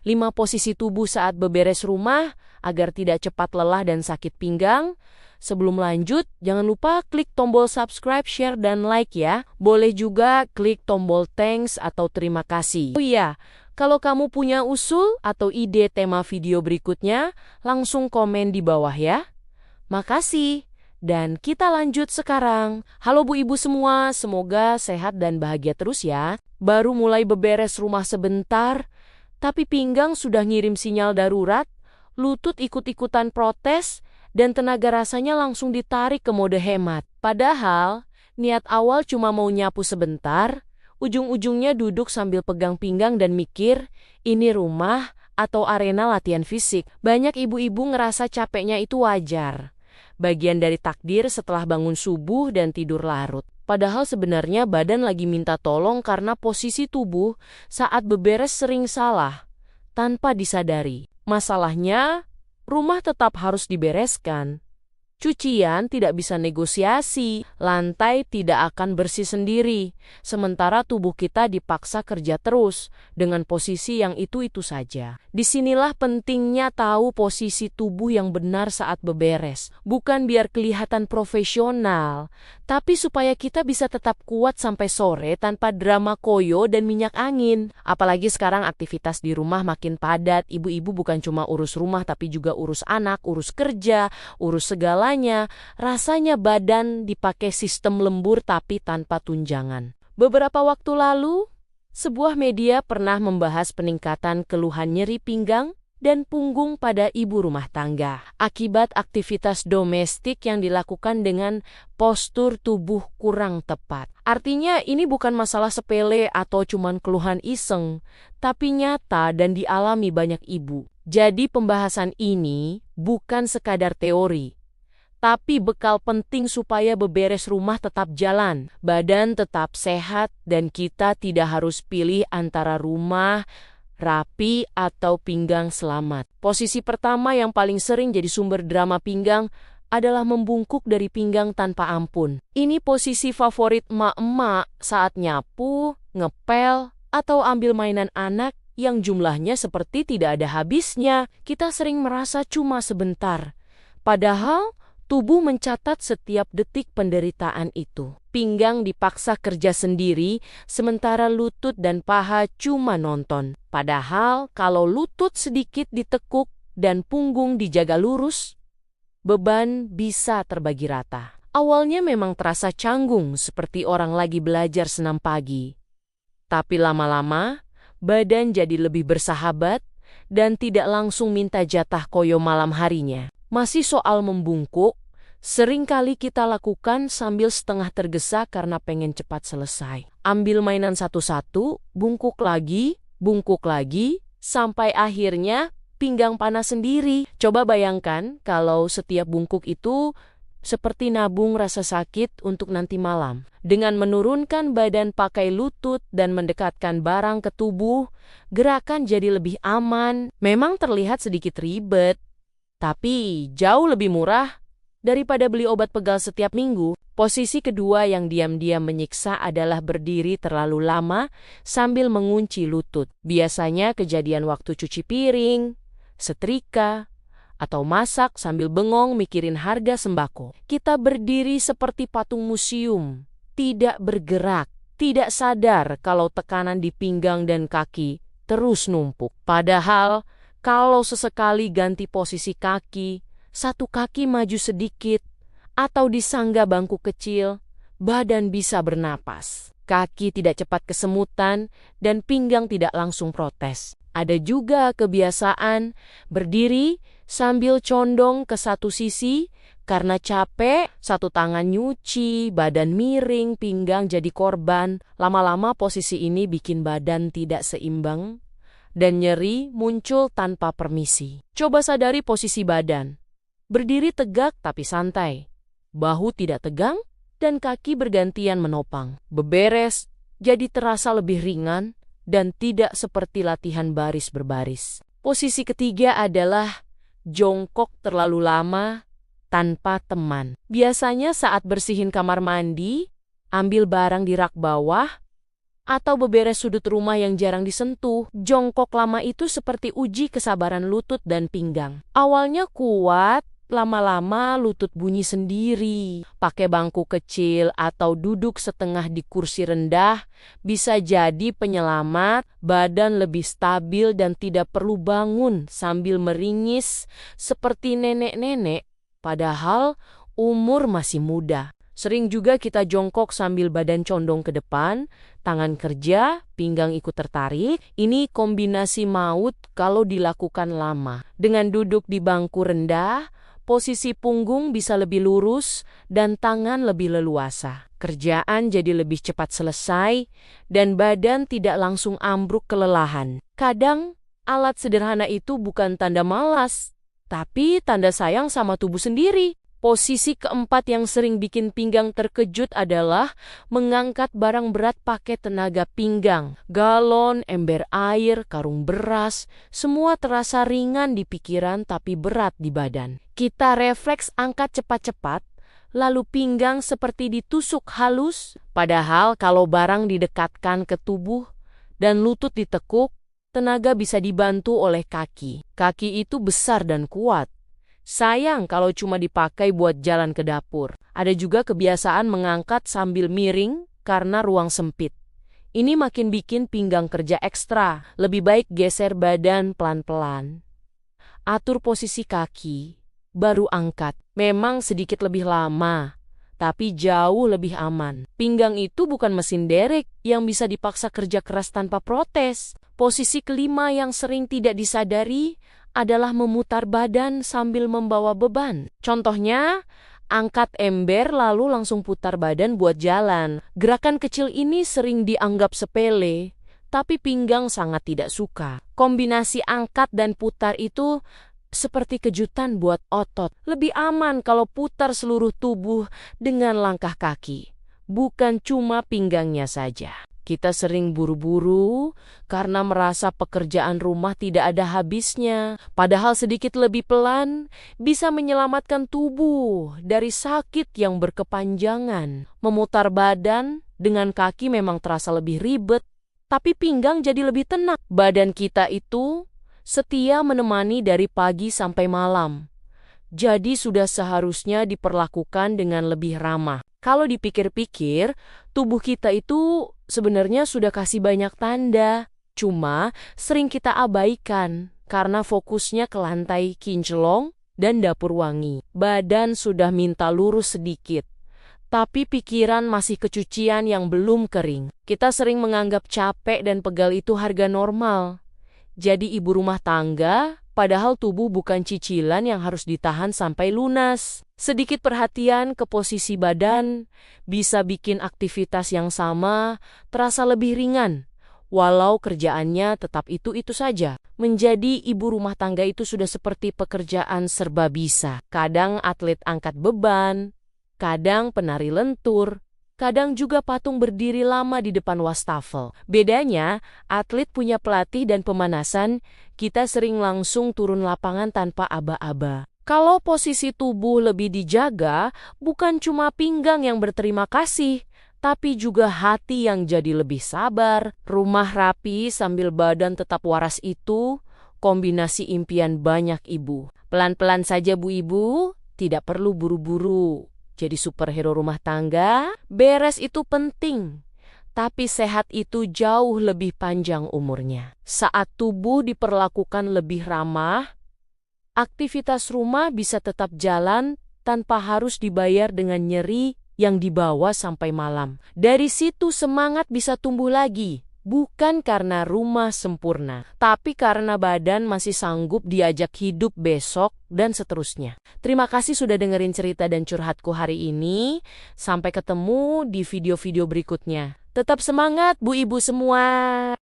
5 posisi tubuh saat beberes rumah agar tidak cepat lelah dan sakit pinggang. Sebelum lanjut, jangan lupa klik tombol subscribe, share, dan like ya. Boleh juga klik tombol thanks atau terima kasih. Oh iya, kalau kamu punya usul atau ide tema video berikutnya, langsung komen di bawah ya. Makasih. Dan kita lanjut sekarang. Halo Bu Ibu semua, semoga sehat dan bahagia terus ya. Baru mulai beberes rumah sebentar, tapi pinggang sudah ngirim sinyal darurat, lutut ikut-ikutan protes, dan tenaga rasanya langsung ditarik ke mode hemat. Padahal, niat awal cuma mau nyapu sebentar, ujung-ujungnya duduk sambil pegang pinggang dan mikir, ini rumah atau arena latihan fisik. Banyak ibu-ibu ngerasa capeknya itu wajar. Bagian dari takdir setelah bangun subuh dan tidur larut. Padahal sebenarnya badan lagi minta tolong karena posisi tubuh saat beberes sering salah, tanpa disadari. Masalahnya, rumah tetap harus dibereskan. Cucian tidak bisa negosiasi, lantai tidak akan bersih sendiri, sementara tubuh kita dipaksa kerja terus dengan posisi yang itu-itu saja. Disinilah pentingnya tahu posisi tubuh yang benar saat beberes, bukan biar kelihatan profesional, tapi supaya kita bisa tetap kuat sampai sore tanpa drama koyo dan minyak angin. Apalagi sekarang aktivitas di rumah makin padat, ibu-ibu bukan cuma urus rumah tapi juga urus anak, urus kerja, urus segala. Rasanya badan dipakai sistem lembur tapi tanpa tunjangan. Beberapa waktu lalu, sebuah media pernah membahas peningkatan keluhan nyeri pinggang dan punggung pada ibu rumah tangga akibat aktivitas domestik yang dilakukan dengan postur tubuh kurang tepat. Artinya ini bukan masalah sepele atau cuman keluhan iseng, tapi nyata dan dialami banyak ibu. Jadi pembahasan ini bukan sekadar teori, tapi bekal penting supaya beberes rumah tetap jalan, badan tetap sehat, dan kita tidak harus pilih antara rumah rapi atau pinggang selamat. Posisi pertama yang paling sering jadi sumber drama pinggang adalah membungkuk dari pinggang tanpa ampun. Ini posisi favorit emak-emak saat nyapu, ngepel, atau ambil mainan anak yang jumlahnya seperti tidak ada habisnya. Kita sering merasa cuma sebentar. Padahal, tubuh mencatat setiap detik penderitaan itu. Pinggang dipaksa kerja sendiri, sementara lutut dan paha cuma nonton. Padahal kalau lutut sedikit ditekuk dan punggung dijaga lurus, beban bisa terbagi rata. Awalnya memang terasa canggung seperti orang lagi belajar senam pagi. Tapi lama-lama, badan jadi lebih bersahabat dan tidak langsung minta jatah koyo malam harinya. Masih soal membungkuk, sering kali kita lakukan sambil setengah tergesa karena pengen cepat selesai. Ambil mainan satu-satu, bungkuk lagi, sampai akhirnya pinggang panas sendiri. Coba bayangkan kalau setiap bungkuk itu seperti nabung rasa sakit untuk nanti malam. Dengan menurunkan badan pakai lutut dan mendekatkan barang ke tubuh, gerakan jadi lebih aman. Memang terlihat sedikit ribet, tapi jauh lebih murah daripada beli obat pegal setiap minggu. Posisi kedua yang diam-diam menyiksa adalah berdiri terlalu lama sambil mengunci lutut. Biasanya kejadian waktu cuci piring, setrika, atau masak sambil bengong mikirin harga sembako. Kita berdiri seperti patung museum, tidak bergerak, tidak sadar kalau tekanan di pinggang dan kaki terus numpuk. Padahal, kalau sesekali ganti posisi kaki, satu kaki maju sedikit, atau disangga bangku kecil, badan bisa bernapas. Kaki tidak cepat kesemutan, dan pinggang tidak langsung protes. Ada juga kebiasaan berdiri sambil condong ke satu sisi, karena capek, satu tangan nyuci, badan miring, pinggang jadi korban. Lama-lama posisi ini bikin badan tidak seimbang, dan nyeri muncul tanpa permisi. Coba sadari posisi badan. Berdiri tegak tapi santai, bahu tidak tegang, dan kaki bergantian menopang. Beberes jadi terasa lebih ringan dan tidak seperti latihan baris berbaris. Posisi ketiga adalah jongkok terlalu lama tanpa teman. Biasanya saat bersihin kamar mandi, ambil barang di rak bawah, atau beberes sudut rumah yang jarang disentuh. Jongkok lama itu seperti uji kesabaran lutut dan pinggang. Awalnya kuat, lama-lama lutut bunyi sendiri. Pakai bangku kecil atau duduk setengah di kursi rendah bisa jadi penyelamat. Badan lebih stabil dan tidak perlu bangun sambil meringis seperti nenek-nenek, padahal umur masih muda. Sering juga kita jongkok sambil badan condong ke depan, tangan kerja, pinggang ikut tertarik. Ini kombinasi maut kalau dilakukan lama. Dengan duduk di bangku rendah, posisi punggung bisa lebih lurus dan tangan lebih leluasa. Kerjaan jadi lebih cepat selesai dan badan tidak langsung ambruk kelelahan. Kadang, alat sederhana itu bukan tanda malas, tapi tanda sayang sama tubuh sendiri. Posisi keempat yang sering bikin pinggang terkejut adalah mengangkat barang berat pakai tenaga pinggang. Galon, ember air, karung beras, semua terasa ringan di pikiran tapi berat di badan. Kita refleks angkat cepat-cepat, lalu pinggang seperti ditusuk halus. Padahal kalau barang didekatkan ke tubuh dan lutut ditekuk, tenaga bisa dibantu oleh kaki. Kaki itu besar dan kuat. Sayang kalau cuma dipakai buat jalan ke dapur. Ada juga kebiasaan mengangkat sambil miring karena ruang sempit. Ini makin bikin pinggang kerja ekstra. Lebih baik geser badan pelan-pelan. Atur posisi kaki, baru angkat. Memang sedikit lebih lama, tapi jauh lebih aman. Pinggang itu bukan mesin derek yang bisa dipaksa kerja keras tanpa protes. Posisi kelima yang sering tidak disadari adalah memutar badan sambil membawa beban. Contohnya, angkat ember lalu langsung putar badan buat jalan. Gerakan kecil ini sering dianggap sepele, tapi pinggang sangat tidak suka. Kombinasi angkat dan putar itu seperti kejutan buat otot. Lebih aman kalau putar seluruh tubuh dengan langkah kaki, bukan cuma pinggangnya saja. Kita sering buru-buru karena merasa pekerjaan rumah tidak ada habisnya. Padahal sedikit lebih pelan bisa menyelamatkan tubuh dari sakit yang berkepanjangan. Memutar badan dengan kaki memang terasa lebih ribet, tapi pinggang jadi lebih tenang. Badan kita itu setia menemani dari pagi sampai malam. Jadi sudah seharusnya diperlakukan dengan lebih ramah. Kalau dipikir-pikir, tubuh kita itu sebenarnya sudah kasih banyak tanda. Cuma sering kita abaikan karena fokusnya ke lantai kinclong dan dapur wangi. Badan sudah minta lurus sedikit, tapi pikiran masih kecucian yang belum kering. Kita sering menganggap capek dan pegal itu harga normal. Jadi ibu rumah tangga, padahal tubuh bukan cicilan yang harus ditahan sampai lunas. Sedikit perhatian ke posisi badan bisa bikin aktivitas yang sama terasa lebih ringan, walau kerjaannya tetap itu-itu saja. Menjadi ibu rumah tangga itu sudah seperti pekerjaan serba bisa. Kadang atlet angkat beban, kadang penari lentur, kadang juga patung berdiri lama di depan wastafel. Bedanya, atlet punya pelatih dan pemanasan, kita sering langsung turun lapangan tanpa aba-aba. Kalau posisi tubuh lebih dijaga, bukan cuma pinggang yang berterima kasih, tapi juga hati yang jadi lebih sabar. Rumah rapi sambil badan tetap waras itu, kombinasi impian banyak ibu. Pelan-pelan saja Bu Ibu, tidak perlu buru-buru. Jadi superhero rumah tangga, beres itu penting. Tapi sehat itu jauh lebih panjang umurnya. Saat tubuh diperlakukan lebih ramah, aktivitas rumah bisa tetap jalan tanpa harus dibayar dengan nyeri yang dibawa sampai malam. Dari situ semangat bisa tumbuh lagi, bukan karena rumah sempurna, tapi karena badan masih sanggup diajak hidup besok dan seterusnya. Terima kasih sudah dengerin cerita dan curhatku hari ini. Sampai ketemu di video-video berikutnya. Tetap semangat Bu Ibu semua.